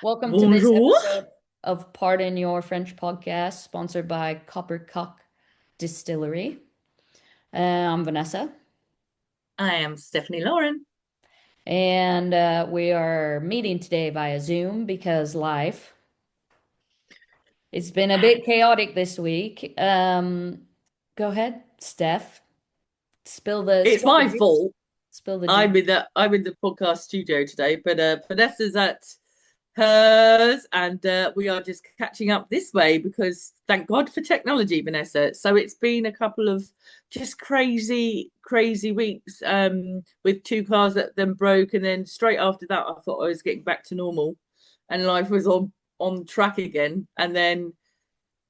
Welcome to this Bonjour. episode of Pardon Your French podcast, sponsored by Coppercock Distillery. I'm Vanessa, I am Stephanie Lauren. and we are meeting today via Zoom because life. It's been a bit chaotic this week. Go ahead, Steph. Spill the It's spill the my juice. fault. Spill the juice. I'm in the podcast studio today, but Vanessa's at hers, and we are just catching up this way because thank God for technology, Vanessa. So it's been a couple of just crazy, crazy weeks with two cars that then broke, and then straight after that, I thought I was getting back to normal, and life was on track again, and then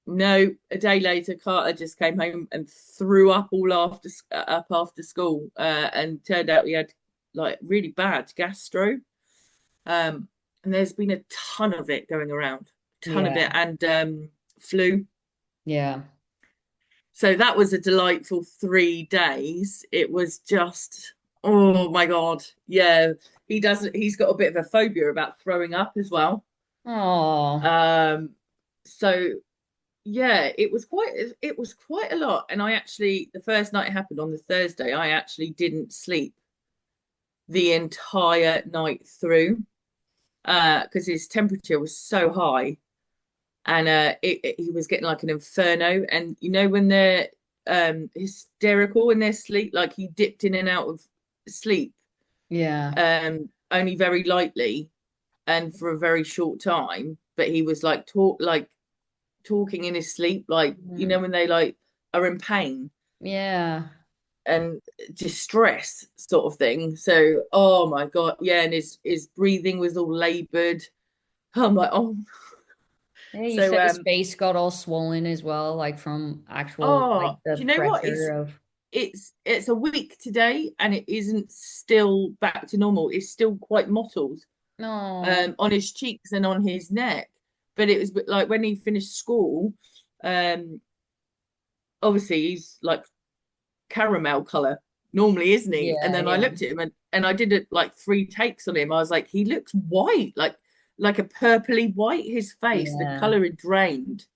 no, a day later, Carter just came home and threw up all after school, and turned out he had like really bad gastro. And there's been a ton of it going around, ton of it, Yeah, and flu. yeah. So that was a delightful 3 days. It was just, oh my God, yeah. He's got a bit of a phobia about throwing up as well. Oh, Um, so yeah, it was quite a lot. And I actually, the first night it happened on the Thursday, I actually didn't sleep the entire night through because his temperature was so high, and he was getting like an inferno. And you know when they're hysterical in their sleep, like he dipped in and out of sleep, yeah. only very lightly and for a very short time. But he was like talking in his sleep, like you Mm, know when they like are in pain yeah. and distress sort of thing. So, oh my God, yeah, and his breathing was all labored. I'm like, oh, Yeah, you so said his face got all swollen as well, like from actual oh, like the do you know what? pressure of. It's a week today, and it isn't still back to normal. It's still quite mottled No. on his cheeks and on his neck. But it was like when he finished school, um, obviously he's like caramel color normally, isn't he? And Yeah, then I yeah. looked at him and I did it like three takes on him. I was like, he looks white, like a purpley white. His face, the Yeah. color had drained,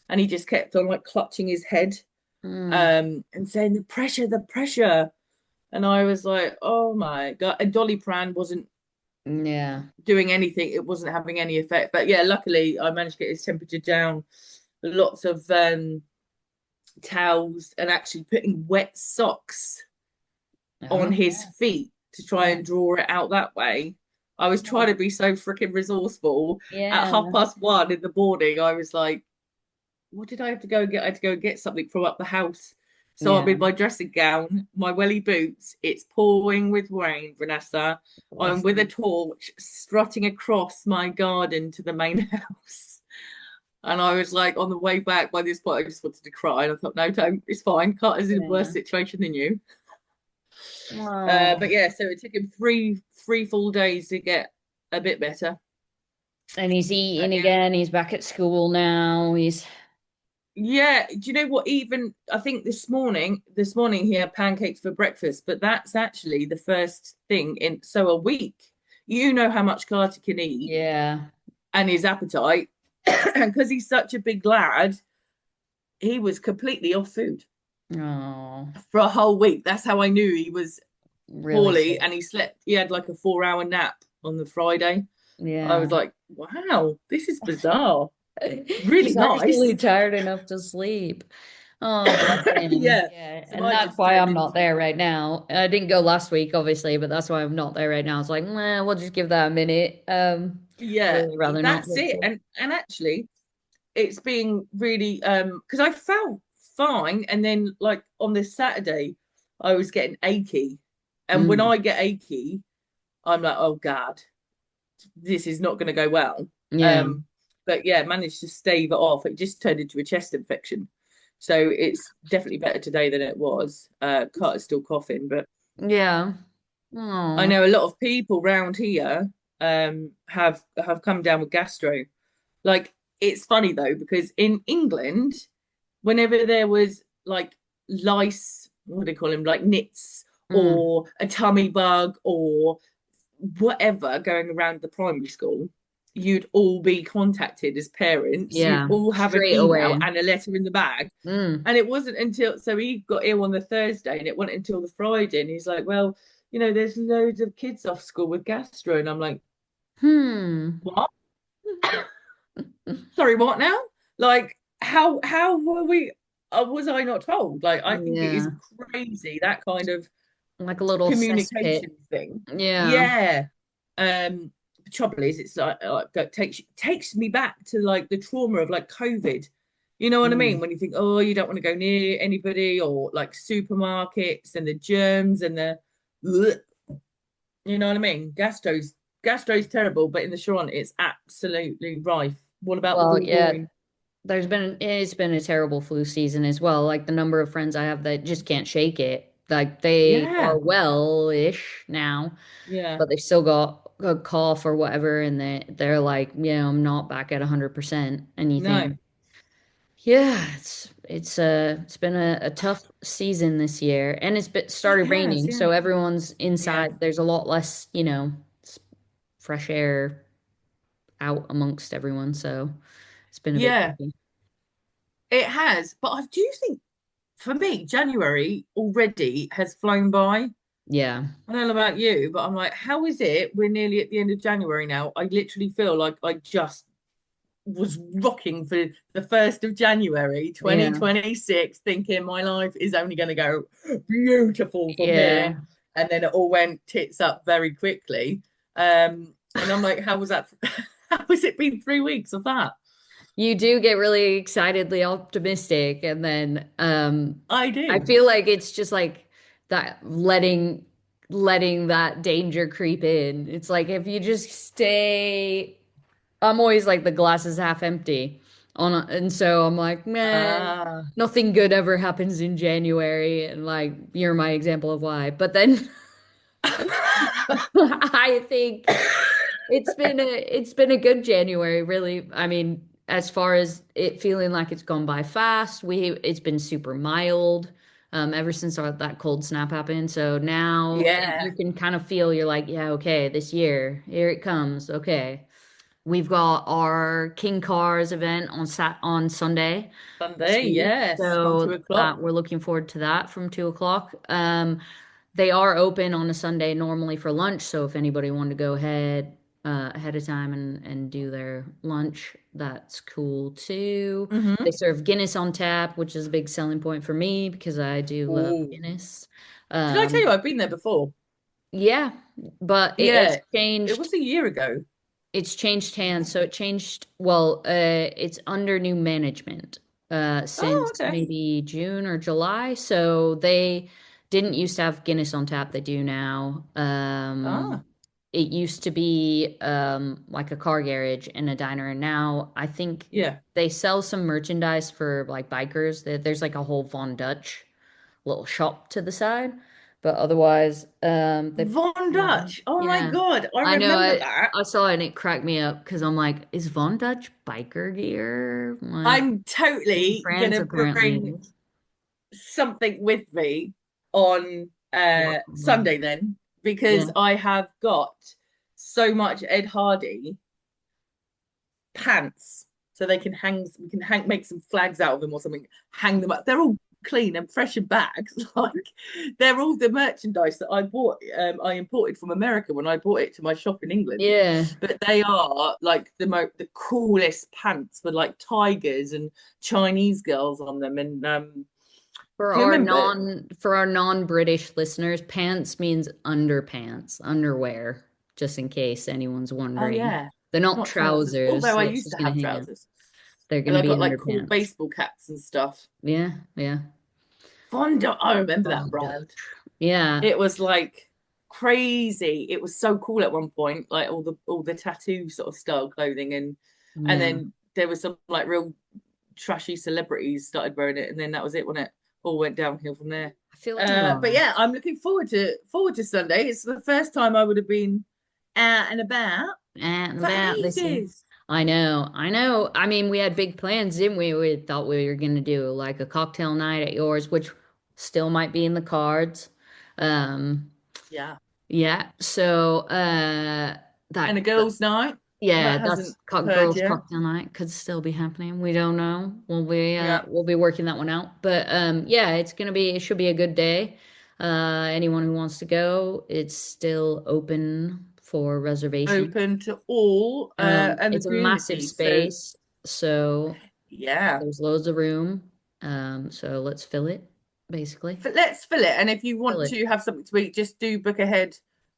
and he just kept on like clutching his head, Mm, and saying the pressure, the pressure. And I was like, oh my God. And Dolly Pran wasn't yeah. doing anything, it wasn't having any effect. But yeah, luckily I managed to get his temperature down. Lots of towels and actually putting wet socks Oh, on his feet to try yeah. and draw it out that way. I was trying to be so freaking resourceful. At Yeah. 1:30 in the morning, I was like, what did I have to go and get? I had to go and get something from up the house. So I'm in Yeah. my dressing gown, my welly boots. It's pouring with rain, Vanessa. I'm Bless with a him. torch strutting across my garden to the main house. And I was like, on the way back, by this point, I just wanted to cry. And I thought, no, don't. It's fine. Carter's in a worse Yeah. situation than you. But Oh. yeah, so it took him three full days to get a bit better. And he's eating And yeah, again. He's back at school now. He's yeah. Do you know what? Even I think this morning he had pancakes for breakfast, but that's actually the first thing in so a week. You know how much Carter can eat yeah. and his appetite, and because he's such a big lad, he was completely off food Oh, for a whole week. That's how I knew he was really poorly, sick. and he slept. He had like a 4 hour nap on the Friday. I Yeah. was like, wow, this is bizarre. Really He's nice. actually tired enough to sleep. Oh, bless him. Yeah. Yeah. So And I that's just why turned I'm not into there right now. I didn't go last week, obviously, but that's why I'm not there right now. It's like, nah, we'll just give that a minute. yeah, Really rather not that's get it. sick. And actually it's being really because I felt fine, and then like on this Saturday I was getting achy. And when Mm. I get achy, I'm like, oh God, this is not gonna go well. Yeah. Um but yeah, managed to stave it off. It just turned into a chest infection. So it's definitely better today than it was. Carter's still coughing, but Yeah. I Oh. know a lot of people round here have come down with gastro. Like it's funny though because in England, whenever there was like lice, what do they call them, like nits Mm. or a tummy bug or whatever going around the primary school, you'd all be contacted as parents. You'd Yeah, all have an straight email away. and a letter in the bag. Mm. And it wasn't until, so he got ill on the Thursday and it wasn't until the Friday. And he's like, well, there's loads of kids off school with gastro. And I'm like, Hmm. what? Sorry, what now? Like, how were we, was I not told? Like, I think it is Yeah. crazy, that kind of Like a little cesspit. communication thing. Yeah. Yeah. The trouble is, it's like that takes me back to like the trauma of like COVID. You know what I mean? Mm. When you think, oh, you don't want to go near anybody, or like supermarkets and the germs and the, ugh, you know what I mean? Gastro's terrible, but in the Sharon, it's absolutely rife. What about the Well, ball yeah, boy? it's been a terrible flu season as well. Like the number of friends I have that just can't shake it. Like they are Yeah, well-ish now, yeah, but they've still got a cough or whatever, and they're like, yeah, I'm not back at 100%. And you no, think, yeah, it's been a tough season this year, and it started has, raining, yeah, so everyone's yeah, inside. There's a lot less, fresh air out amongst everyone, so it's been a bit yeah. tricky. It has, but I do think for me, January already has flown by. Yeah. I don't know about you, but I'm like, how is it? We're nearly at the end of January now. I literally feel like I just was rocking for the 1st of January Yeah. 2026, thinking my life is only going to go beautiful from here. Yeah. And then it all went tits up very quickly. And I'm like, how was that? How has it been 3 weeks of that? You do get really excitedly optimistic, and then I I do. feel like it's just like that letting that danger creep in. It's like if you just stay, I'm always like the glass is half empty and so I'm like, man, Ah. nothing good ever happens in January, and like you're my example of why. But then I think it's been a good January, really. I mean, as far as it feeling like it's gone by fast, it's been super mild ever since that cold snap happened. So now Yeah. you can kind of feel you're like, yeah, okay, this year, here it comes. Okay. We've got our King Cars event on Sunday this Sunday, week, yes, from two so o'clock. that we're looking forward to that from 2 o'clock. They are open on a Sunday normally for lunch, so if anybody wanted to go ahead of time and do their lunch, that's cool too. They Hmm. serve Guinness on tap, which is a big selling point for me because I do love Oh, Guinness. did I tell you Um, I've been there before? yeah, but it has Yeah, it changed. was a year ago. It's changed hands. So it's under new management Oh, since okay. maybe June or July. So they didn't used to have Guinness on tap. They do now. Ah, It used to be like a car garage and a diner, and now I think yeah. they sell some merchandise for like bikers. There's like a whole Von Dutch little shop to the side, but otherwise, Von yeah, Dutch. Oh my yeah. God, I I know. remember that. I saw it and it cracked me up because I'm like, is Von Dutch biker gear? I'm like, I'm in totally France, gonna apparently it bring is. something with me on What? Sunday then, because Yeah. I have got so much Ed Hardy pants, so they can hang. We can hang, make some flags out of them or something. Hang them up. They're all clean and fresh in bags. Like they're all the merchandise that I bought. I imported from America when I bought it to my shop in England. Yeah. But they are like the coolest pants with like tigers and Chinese girls on them. And do you remember? For our non-British listeners, pants means underpants, underwear, just in case anyone's Oh wondering. yeah, They're not not trousers. trousers. Although I That's used just to gonna have hang out. trousers, They're and gonna I be got like cool underpants. baseball caps and stuff. Yeah, yeah. I remember that Von brand. Dutch. Yeah, It was like crazy. It was so cool at one point, like all the tattoo sort of style clothing, and yeah. then there was some like real trashy celebrities started wearing it, and then that was it when it all went downhill from there. I feel like, But oh, yeah, I'm looking forward to Sunday. It's the first time I would have been out and about and for about this year. ages. I know, I know. I mean, we had big plans, didn't we? We thought we were gonna do like a cocktail night at yours, which still might be in the cards. Um, Yeah, yeah. So and a that girls' night. Yeah, That that's hasn't occurred girls' yet. cocktail night could still be happening. We don't know. Yeah, We'll be working that one out. But yeah, it should be a good day. Anyone who wants to go, it's still open for reservation. open to all and the It's a massive community. So space, so yeah, there's loads of room. So let's fill it, basically. let's fill it. And if you Fill want it. to have something to eat, just do book ahead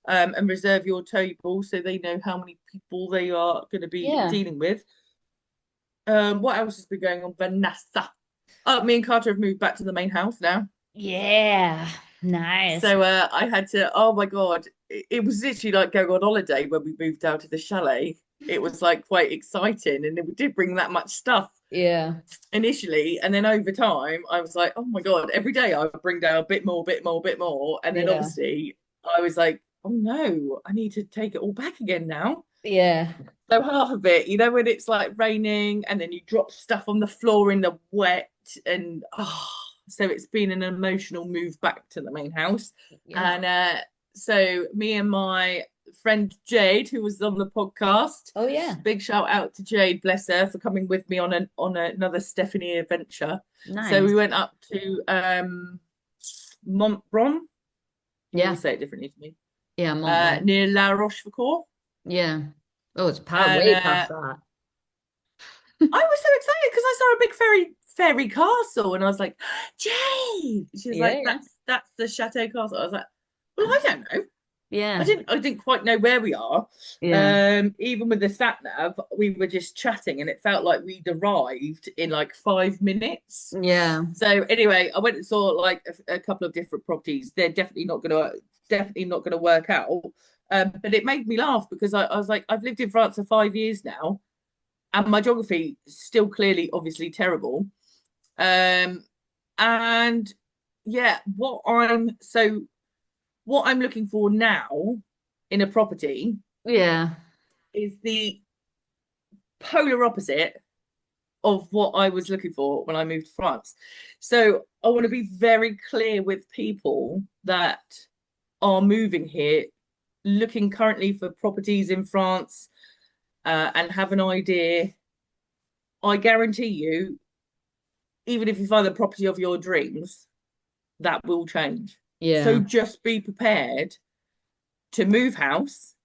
and reserve your table so they know how many people they are going to be Yeah. dealing with. What else has been going on, Vanessa? Oh, me and Carter have moved back to the main house now. Yeah. Nice. So I had to, oh my God, it was literally like going on holiday when we moved out of the chalet. It was like quite exciting. And we did bring that much stuff Yeah. initially. And then over time, I was like, oh my God, every day I would bring down a bit more, bit more, bit more. And then Yeah. obviously I was like, oh no, I need to take it all back again now. Yeah. So half of it, when it's like raining and then you drop stuff on the floor in the wet and so it's been an emotional move back to the main house. Yeah. And so me and my friend Jade, who was on the podcast, Oh yeah. big shout out to Jade, bless her, for coming with me on another Stephanie adventure. So we Nice. went up to Montbron. You Yeah. always say it differently to me. Yeah, Montblanc. Near La Rochefoucauld. Yeah. Oh, it's And way past that. I was so excited because I saw a big fairy castle, and I was like, Jade. She was Yeah, like, yeah. that's the Chateau Castle. I was like, well, I Ah, don't know. I yeah. didn't I didn't quite know where we are. Yeah. Even with the sat nav, we were just chatting, and it felt like we'd arrived in like 5 minutes. Yeah. So anyway, I went and saw like a couple of different properties. They're definitely not gonna work out. But it made me laugh because I was like, I've lived in France for 5 years now, and my geography is still clearly obviously terrible. Um, and yeah, what I'm looking for now in a property Yeah. is the polar opposite of what I was looking for when I moved to France. So I want to be very clear with people that are moving here, looking currently for properties in France, and have an idea. I guarantee you, even if you find the property of your dreams, that will change. So Yeah. just be prepared to move house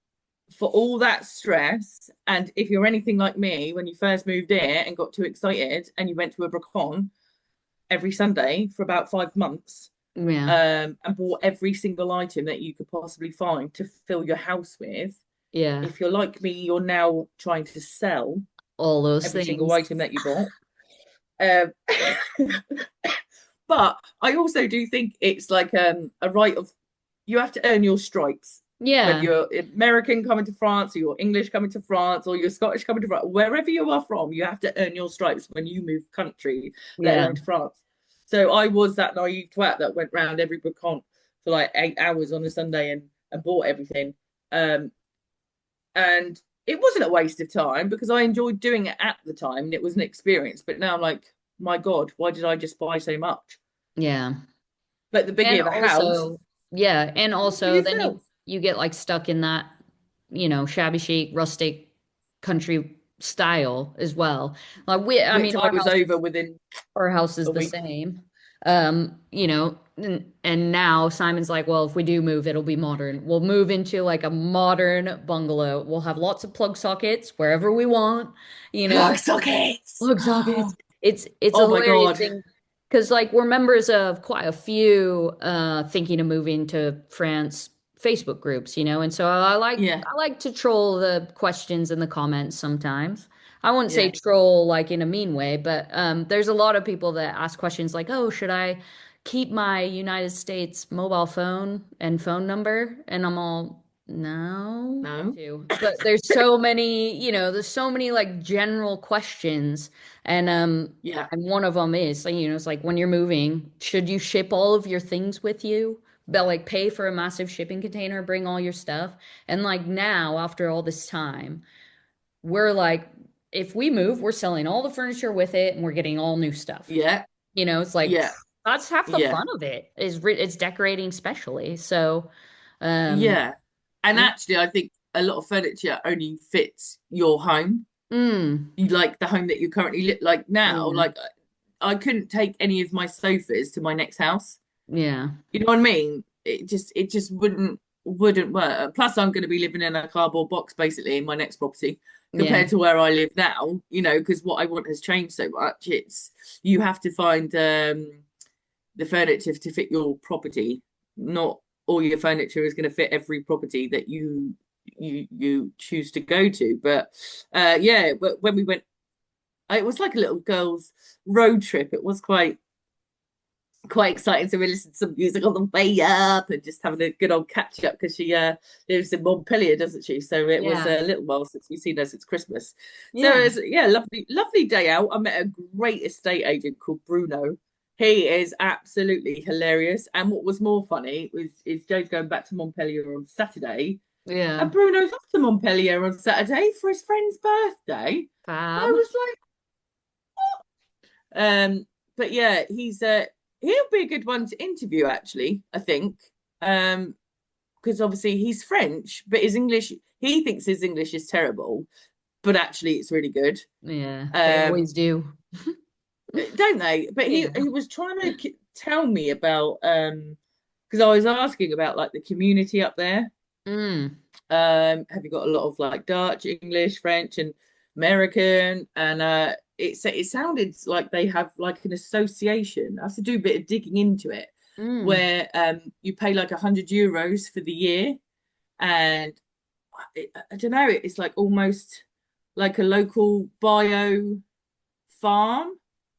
for all that stress. And if you're anything like me, when you first moved in and got too excited and you went to a bricon every Sunday for about 5 months, Yeah. and bought every single item that you could possibly find to fill your house with, Yeah. if you're like me, you're now trying to sell All those every single things. item that you bought. Um, but I also do think it's like a right of you have to earn your stripes. Whether Yeah. you're American coming to France, or you're English coming to France, or you're Scottish coming to France, wherever you are from, you have to earn your stripes when you move country, let Yeah. alone to France. So I was that naive twat that went round every bricon for like 8 hours on a Sunday and bought everything. Um, and it wasn't a waste of time because I enjoyed doing it at the time and it was an experience. But now I'm like, my God, why did I just buy so much? Yeah. But the And bigger the house, also, yeah, and the more also you then fill. you get like stuck in that, shabby chic, rustic country style as well. I mean, Which I was over within our house is a the week. same. And now Simon's like, well, if we do move, it'll be modern. We'll move into like a modern bungalow. We'll have lots of plug sockets wherever we want, you know, Plug sockets. plug sockets. It's a Oh my hilarious God. thing because like we're members of quite a few thinking of moving to France Facebook groups, and so Yeah, I like to troll the questions and the comments sometimes. I wouldn't say yeah. troll like in a mean way, but there's a lot of people that ask questions like, "Oh, should I keep my United States mobile phone and phone number?" And I'm all, no, No. too. But there's so many, there's so many like general questions, and Yeah, one of them is, like, it's like when you're moving, should you ship all of your things with you? But like pay for a massive shipping container, bring all your stuff. And like now, after all this time, we're like, if we move, we're selling all the furniture with it and we're getting all new stuff. yeah, It's like yeah, that's half the yeah, fun of it is it's decorating specially. So, yeah. And yeah, actually, I think. a lot of furniture only fits your home. Mm. You like the home that you currently live like now. Yeah. Like I couldn't take any of my sofas to my next house. Yeah. You know what I mean? It just wouldn't work. Plus, I'm going to be living in a cardboard box basically in my next property Yeah. compared to where I live now. You know, because what I want has changed so much. It's you have to find the furniture to fit your property. Not all your furniture is going to fit every property that you choose to go to. But yeah, but when we went, it was like a little girls' road trip. It was quite exciting. So we listened to some music on the way up and just having a good old catch up because she lives in Montpellier, doesn't she? So it was Yeah. a little while since we've seen her since Christmas. So Yeah. it was yeah, lovely day out. I met a great estate agent called Bruno. He is absolutely hilarious. And what was more funny was is Joe's going back to Montpellier on Saturday, Yeah. and Bruno's off to Montpellier on Saturday for his friend's birthday. I Fab. was um, but yeah, he'll be a good one to interview actually, I think. Because obviously he's French, but his English he thinks his English is terrible, but actually it's really good. Yeah. They Um, always do. don't they? But he Yeah. he was trying to tell me about because I was asking about like the community up there. Mm. Have you got a lot of like Dutch, English, French, and American? And it sounded like they have like an association. I have to do a bit of digging into it, Mm. where you pay like €100 for the year, and I don't know, it's like almost like a local bio farm.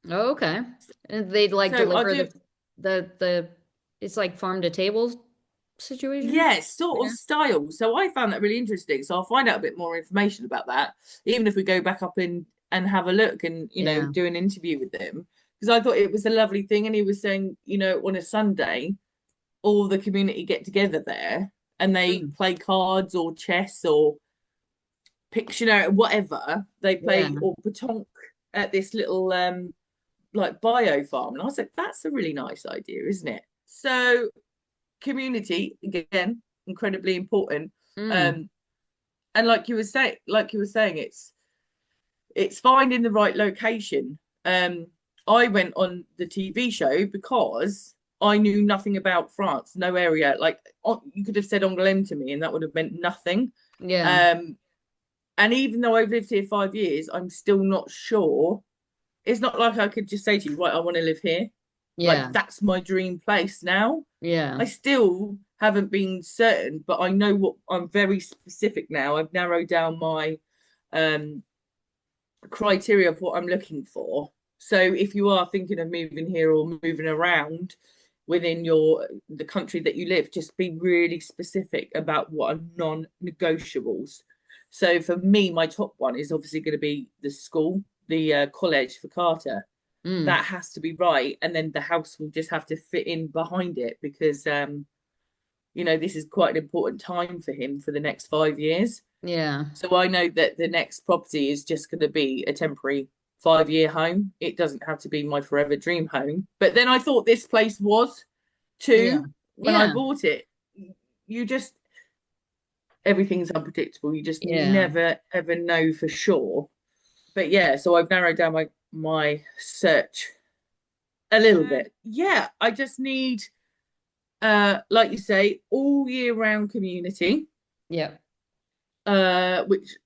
Oh, okay. And they'd like So I deliver do, the it's like farm to table situation. yeah, sort of Yeah. style. So I found that really interesting. So I'll find out a bit more information about that, even if we go back up and have a look and Yeah. do an interview with them. Because I thought it was a lovely thing, and he was saying, on a Sunday, all the community get together there and they Mm. play cards or chess or Pictionary, whatever they Yeah. play or petanque at this little like bio farm. And I was like, that's a really nice idea, isn't it? So community again incredibly important Mm. um and like you were saying it's finding the right location. I went on the TV show because I knew nothing about France, no area, like you could have said Angoulême to me and that would have meant nothing. Yeah. um and even though I've lived here 5 years, I'm still not sure. It's not like I could just say to you, right, I want to live here, like Yeah. that's my dream place now. Yeah. I still haven't been certain, but I know what I'm very specific now. I've narrowed down my um criteria of what I'm looking for. So if you are thinking of moving here or moving around within the country that you live, just be really specific about what are non-negotiables. So for me, my top one is obviously going to be the school, the college for Carter. Mm. That has to be right, and then the house will just have to fit in behind it because this is quite an important time for him for the next 5 years. Yeah. So I know that the next property is just going to be a temporary 5 year home. It doesn't have to be my forever dream home. But then I thought this place was Yeah. too when I Yeah. bought it. You just, everything's unpredictable. You just Yeah. never ever know for sure. But yeah, so I've narrowed down my search a little bit. Yeah, I just need like you say, all year round community, Yeah. which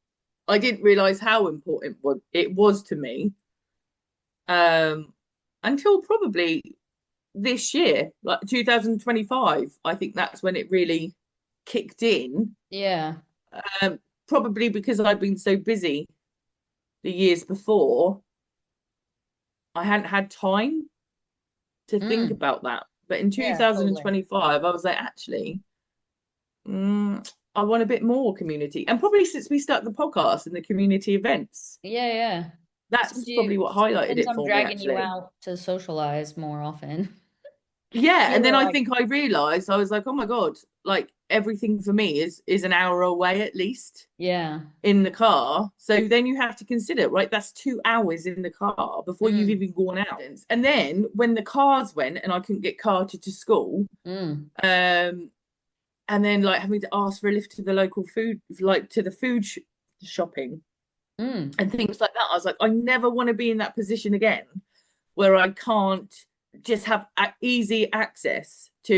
I didn't realize how important it was to me um, until probably this year, like 2025. I think that's when it really kicked in. Yeah. Probably because I've been so busy the years before, I hadn't had time to think Mm. about that. But in Yeah, totally. 2025, I was like, actually, I want a bit more community. And probably since we started the podcast and the community events, Yeah, yeah. that's probably what highlighted Since it I'm for me, dragging you actually. out to socialize more often, Yeah, you and were then I like, think I realized I was like, oh my God, like everything for me is an hour away at least yeah. in the car. So then you have to consider, right? That's 2 hours in the car before you've Mm. even gone out. And then when the cars went and I couldn't get Carter to school, Mm. um, and then like having to ask for a lift to the local food, like to the shopping Mm. and things like that. I was like, I never want to be in that position again where I can't just have easy access to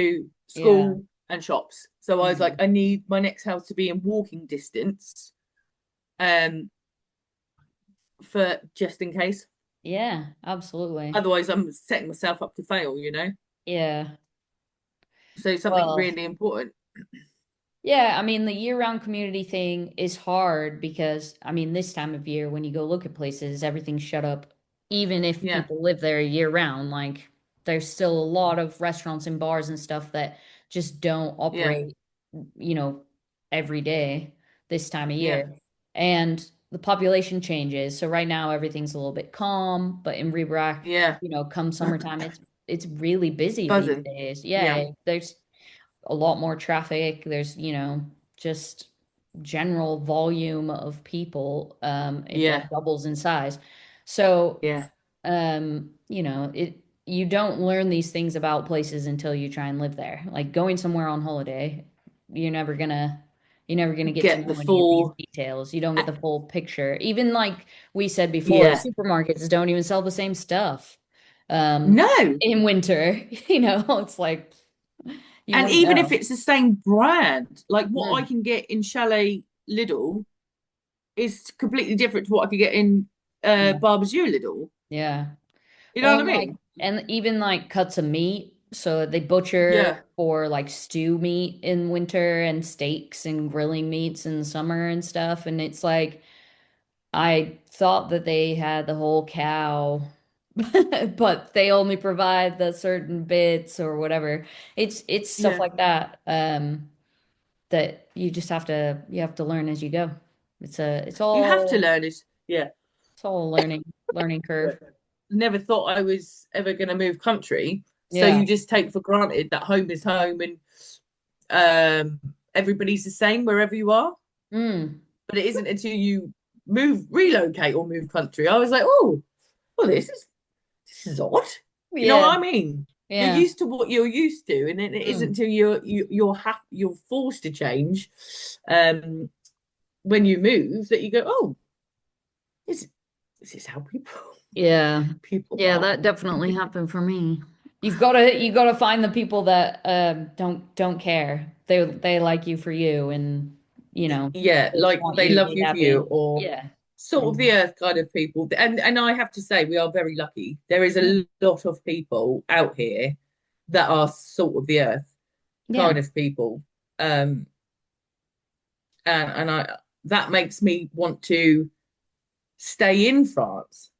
Yeah. school and shops. So I was like, Mm. I need my next house to be in walking distance, um, for just in case. Yeah, absolutely. Otherwise, I'm setting myself up to fail, you know? Yeah. So something Well, really important. yeah, I mean, the year-round community thing is hard because, I mean, this time of year, when you go look at places, everything's shut up. Even if Yeah, people live there year-round, like, there's still a lot of restaurants and bars and stuff that just don't yeah, operate, you know, every day this time of yeah, year. And the population changes. So right now, everything's a little bit calm, but in Rebrac, yeah. come summertime, it's really busy these Buzzing. days. Yeah, Yeah, there's a lot more traffic. There's, just general volume of people. It like yeah, doubles in size. So, yeah, you don't learn these things about places until you try and live there. Like going somewhere on holiday, you're never gonna you're never gonna get to get the know any of these full. details. You don't get the full picture. Even like we said before, Yeah. supermarkets don't even sell the same stuff. Um, No. in winter, it's like you And wouldn't even if know. it's the same brand, like what I Mm, can get in Chalet Lidl is completely different to what I could get in yeah. Barbecue Lidl. Yeah. You know Well, what I like, mean? and even like cuts of meat. So they butcher Yeah. for like stew meat in winter and steaks and grilling meats in summer and stuff. And it's like, I thought that they had the whole cow, but they only provide the certain bits or whatever. It's stuff Yeah. like that. That you have to learn as you go. It's You have to all learn it. Yeah. it's all a learning curve. Never thought I was ever going to move country. So Yeah. you just take for granted that home is home and everybody's the same wherever you are. Mm. But it isn't until you relocate or move country. I was like, oh, well, this is odd. You know Yeah. what I mean? You're Yeah. used to what you're used to, and then it isn't Mm. until you're forced to change um, when you move that you go, oh, is this is how people Yeah. people Yeah, are? that definitely happened for me. You gotta find the people that don't care. They like you for you and Yeah, they just like want they you to love be you for you, happy. or Yeah. sort of the And earth kind of people. And I have to say, we are very lucky. There is mm, a lot of people out here that are sort of the earth yeah. kind of people. Um, and I that makes me want to stay in France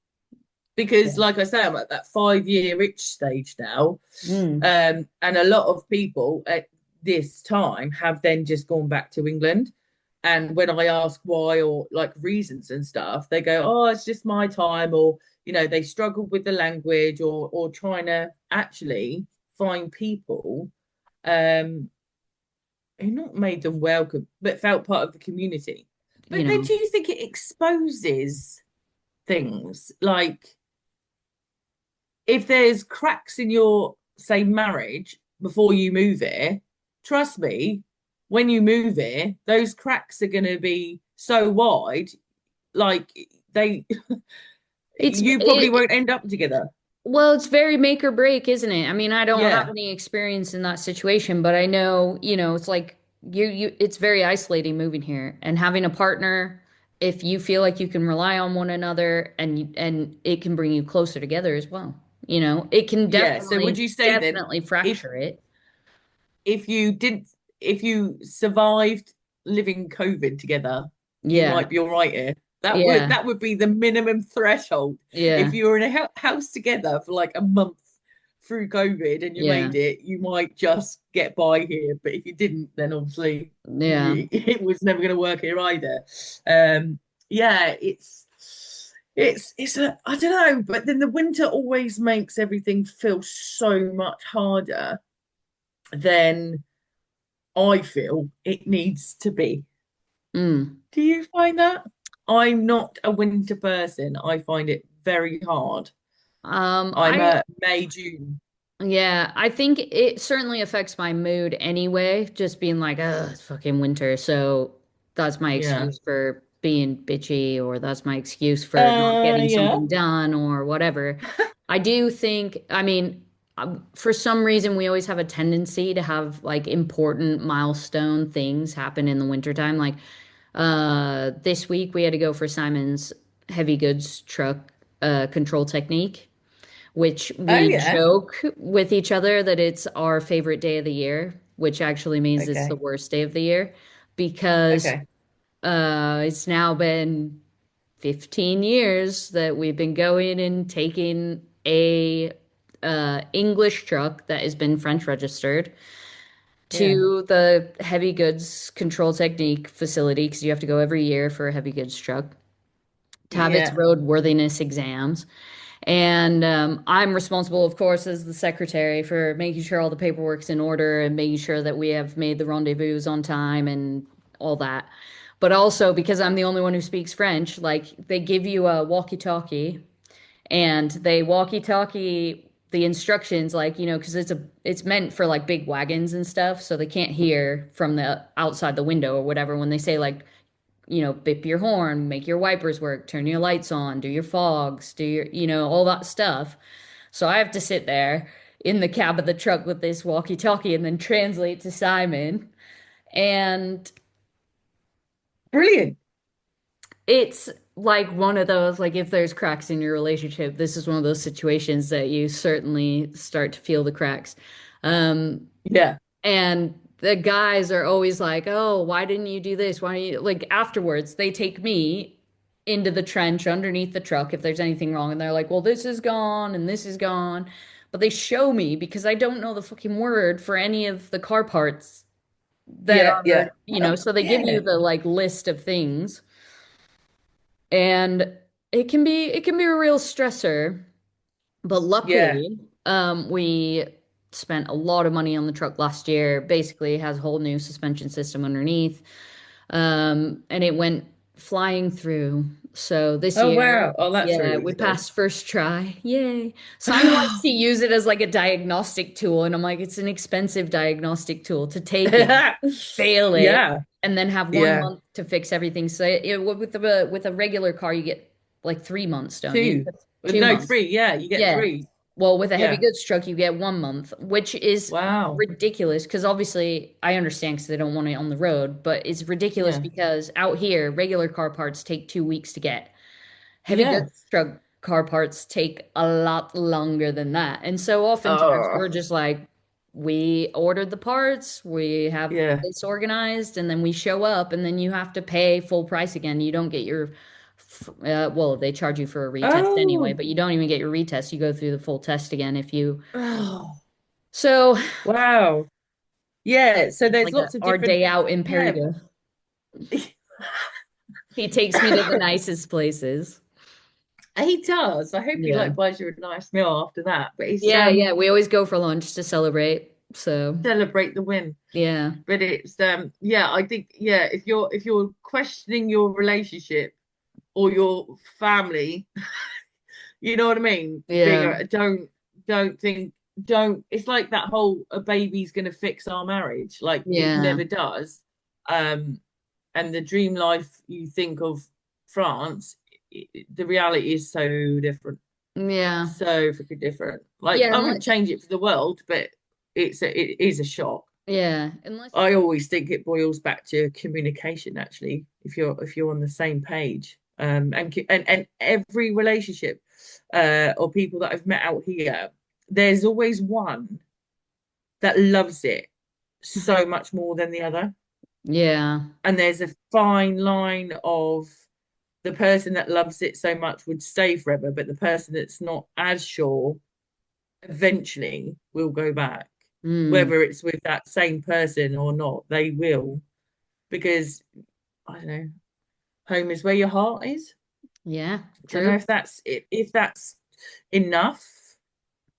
Yeah. because, like I say, I'm at that 5 year itch stage now, Mm. and a lot of people at this time have then just gone back to England. And when I ask why or like reasons and stuff, they go, "Oh, it's just my time," or they struggle with the language or trying to actually find people um who not made them welcome, but felt part of the community. You But then know. do you think it exposes things like if there's cracks in your, say, marriage before you move here, trust me, when you move here, those cracks are going to be so wide, like they, It's you probably it, won't end up together. Well, it's very make or break, isn't it? I mean, I don't have Yeah, any experience in that situation, but I know, it's like it's very isolating moving here and having a partner, if you feel like you can rely on one another and it can bring you closer together as well. It can yeah. So would definitely, you say then, definitely if fracture it. if you didn't, if you survived living COVID together, you Yeah. might be all right here. That would Yeah. that would be the minimum threshold. If Yeah. you were in a house together for like a month through COVID and you Yeah. made it, you might just get by here. But if you didn't, then obviously Yeah. it was never going to work here either. Um, yeah, it's a I don't know, but then the winter always makes everything feel so much harder than I feel it needs to be. Mm. Do you find that? I'm not a winter person. I find it very hard. I'm I a May, June. Yeah, I think it certainly affects my mood anyway, just being like, oh, it's fucking winter. So that's my Yeah. excuse for being bitchy, or that's my excuse for not getting Yeah. something done, or whatever. I do think, I mean, for some reason, we always have a tendency to have like important milestone things happen in the wintertime. Like this week, we had to go for Simon's heavy goods truck control technique, which Oh we yeah. joke with each other that it's our favorite day of the year, which actually means it's the Okay. worst day of the year because Okay. it's now been 15 years that we've been going and taking a English truck that has been French registered Yeah. to the heavy goods control technique facility because you have to go every year for a heavy goods truck to have its Yeah. roadworthiness exams. And I'm responsible, of course, as the secretary for making sure all the paperwork's in order and making sure that we have made the rendezvous on time and all that. But also because I'm the only one who speaks French, like they give you a walkie-talkie and they walkie-talkie the instructions, like, because it's meant for like big wagons and stuff, so they can't hear from the outside the window or whatever when they say like, bip your horn, make your wipers work, turn your lights on, do your fogs, do your, all that stuff. So I have to sit there in the cab of the truck with this walkie-talkie and then translate to Simon. And Brilliant. it's like one of those, like if there's cracks in your relationship, this is one of those situations that you certainly start to feel the cracks. Um, Yeah. And the guys are always like, "Oh, why didn't you do this? Why don't you?" Like afterwards, they take me into the trench underneath the truck if there's anything wrong, and they're like, "Well, this is gone and this is gone." But they show me because I don't know the fucking word for any of the car parts that Yeah. are, Yeah. so they give Yeah. you the like list of things, and it can be a real stressor. But Yeah. luckily, we spent a lot of money on the truck last year. Basically, it has a whole new suspension system underneath. And it went flying through. So this Oh year, wow. Oh, that's yeah, really we good. passed first try. Yay. Simon likes to use it as like a diagnostic tool, and I'm like, it's an expensive diagnostic tool to take it, fail it, Yeah. and then have one Yeah. month to fix everything. So with a regular car, you get like 3 months, don't you? Two. Two No, months. three. Yeah, you get Yeah. three. Well, with a heavy Yeah. goods truck, you get 1 month, which is Wow. ridiculous because obviously I understand because they don't want it on the road, but it's ridiculous Yeah. because out here, regular car parts take 2 weeks to get. Heavy Yeah. goods truck car parts take a lot longer than that. And so oftentimes Oh, we're just like, we ordered the parts, we have yeah. this organized, and then we show up, and then you have to pay full price again. You don't get your, well, they charge you for a retest anyway, Oh. but you don't even get your retest. You go through the full test again if you. Oh. So Wow. Yeah. So it's there's like lots of our different. day out Yeah. imperative. He takes me to the nicest places. He does. I hope he Yeah. like buys you a nice meal after that. But it's Yeah, yeah. We always go for lunch to celebrate. So, celebrate the win. yeah. But it's yeah, I think yeah, if you're questioning your relationship or your family, you know what I mean? Being Yeah. a don't think don't it's like that whole a baby's gonna fix our marriage. Like it Yeah. never does. Um and the dream life you think of France, the reality is so different. Yeah. So freaking different. Like Yeah. I wouldn't change it for the world, but it is a shock. Yeah. Unless, I always think it boils back to communication, actually, if you're on the same page. And every relationship or people that I've met out here, there's always one that loves it so much more than the other. yeah. And there's a fine line of the person that loves it so much would stay forever, but the person that's not as sure eventually will go back. Mm. Whether it's with that same person or not, they will. Because I don't know, home is where your heart is. Yeah. Don't know True. if that's enough.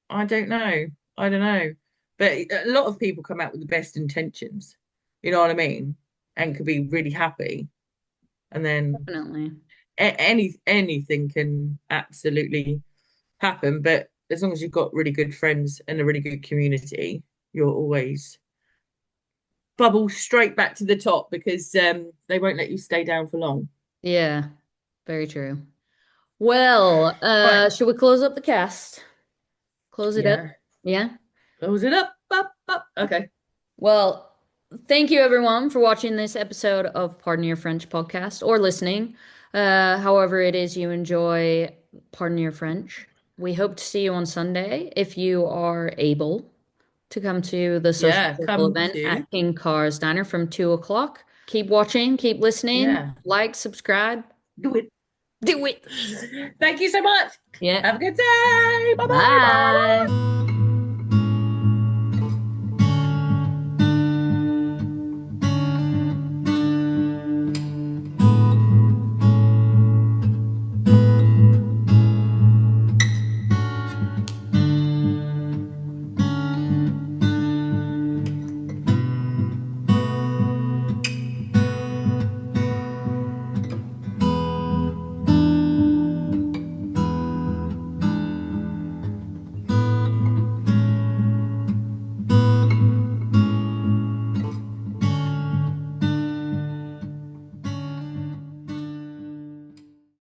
I don't know. I don't know. But a lot of people come out with the best intentions. You know what I mean? And could be really happy. And then Definitely. anything can absolutely happen. But as long as you've got really good friends and a really good community, you'll always bubble straight back to the top because they won't let you stay down for long. Yeah, very true. Well, Right. should we close up the cast? Close it up? Yeah. Yeah. Close it up, up, up. Okay. Well, thank you everyone for watching this episode of Pardon Your French podcast or listening. However it is you enjoy Pardon Your French. We hope to see you on Sunday if you are able to come to the social Yeah. circle Come event to. at King Carr's Diner from 2 o'clock. Keep watching, keep listening, Yeah. like, subscribe, Do it. do it. Thank you so much. Yeah. Have a good day. Bye bye. Bye. Bye.